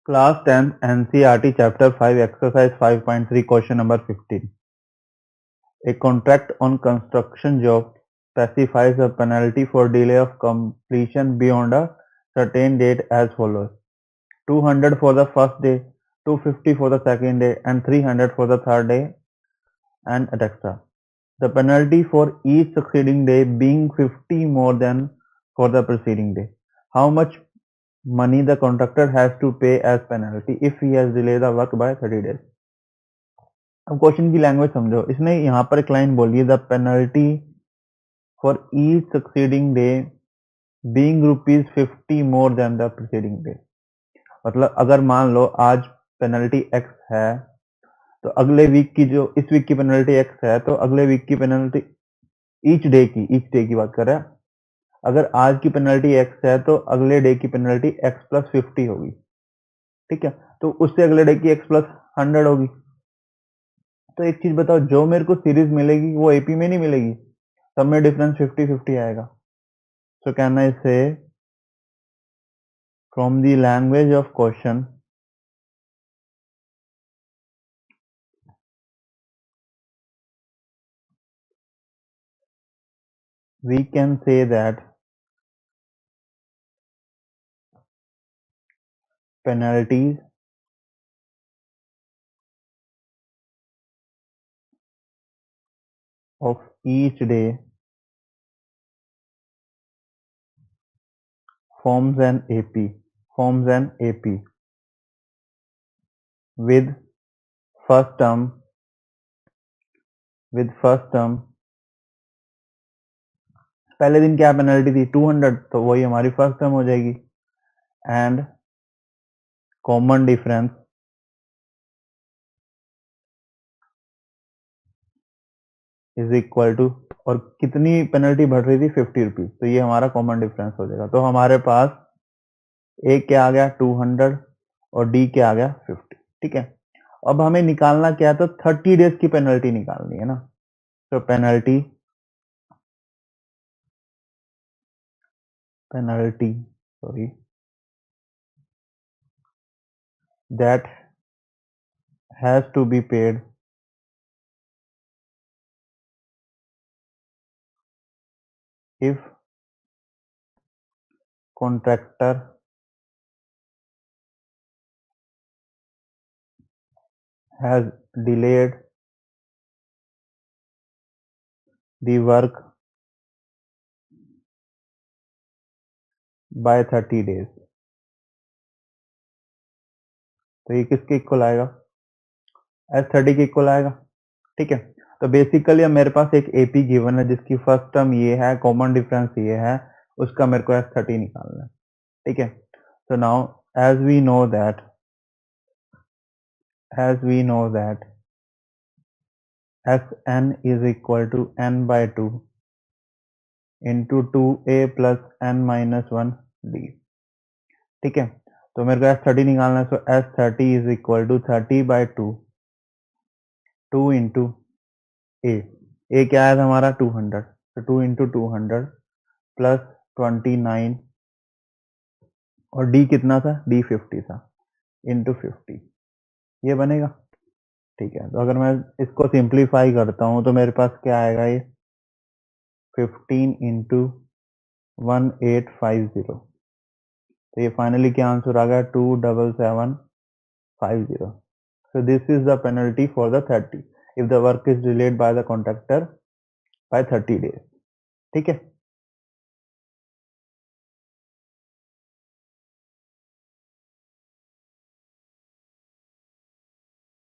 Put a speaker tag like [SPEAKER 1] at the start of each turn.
[SPEAKER 1] Class 10 NCERT Chapter 5 Exercise 5.3 Question number 15. A contract on construction job specifies a penalty for delay of completion beyond a certain date as follows: 200 for the first day, 250 for the second day, and 300 for the third day, and etc. The penalty for each succeeding day being 50 more than for the preceding day. How much money the contractor has to pay as penalty if he has delayed the work by 30 days? अब question की language समझो। इसने यहाँ पर एक line बोली है, the penalty for each succeeding day being ₹50 more than the preceding day. मतलब अगर मान लो आज पेनल्टी एक्स है तो अगले वीक की जो इस वीक की पेनल्टी एक्स है तो अगले वीक की पेनल्टी ईच डे की बात कर रहे हैं। अगर आज की पेनल्टी एक्स है तो अगले डे की पेनल्टी एक्स प्लस 50 होगी, ठीक है। तो उससे अगले डे की एक्स प्लस 100 होगी। तो एक चीज बताओ, जो मेरे को सीरीज मिलेगी वो एपी में नहीं मिलेगी, सब में डिफरेंस 50-50 आएगा। सो कैन आई से from the language of question we can say that penalties of each day forms an AP with first term पहले दिन क्या पेनल्टी थी 200, तो वही हमारी फर्स्ट टर्म हो जाएगी, and common difference is equal to, और कितनी पेनल्टी बढ़ रही थी 50 रुपीज, तो ये हमारा कॉमन डिफरेंस हो जाएगा। तो हमारे पास ए क्या आ गया 200 और डी क्या आ गया 50, ठीक है। अब हमें निकालना क्या है, तो 30 डेज की पेनल्टी निकालनी है ना। तो penalty sorry that has to be paid if contractor has delayed the work by 30 days। तो ये किसके इक्वल आएगा, S30 के इक्वल आएगा, ठीक है। तो बेसिकली अब मेरे पास एक एपी गिवन है जिसकी फर्स्ट टर्म ये है, कॉमन डिफरेंस ये है, उसका मेरे को S30 निकालना है, ठीक है। तो now as we know that Sn is equal to n by 2 into 2a plus n minus 1 d, ठीक है। तो मेरे को S30 निकालना है, so S30 is equal to 30 by 2 into A क्या आया था हमारा 200, तो 2 इंटू 200 प्लस 29, और डी कितना था, डी 50 था, इंटू 50, ये बनेगा, ठीक है। तो अगर मैं इसको सिंप्लीफाई करता हूं तो मेरे पास क्या आएगा, ये 15 इंटू 1850, तो ये फाइनली क्या आंसर आ गया 27750। So this is the penalty for the 30 if the work is delayed by the contractor by 30 days, ठीक है।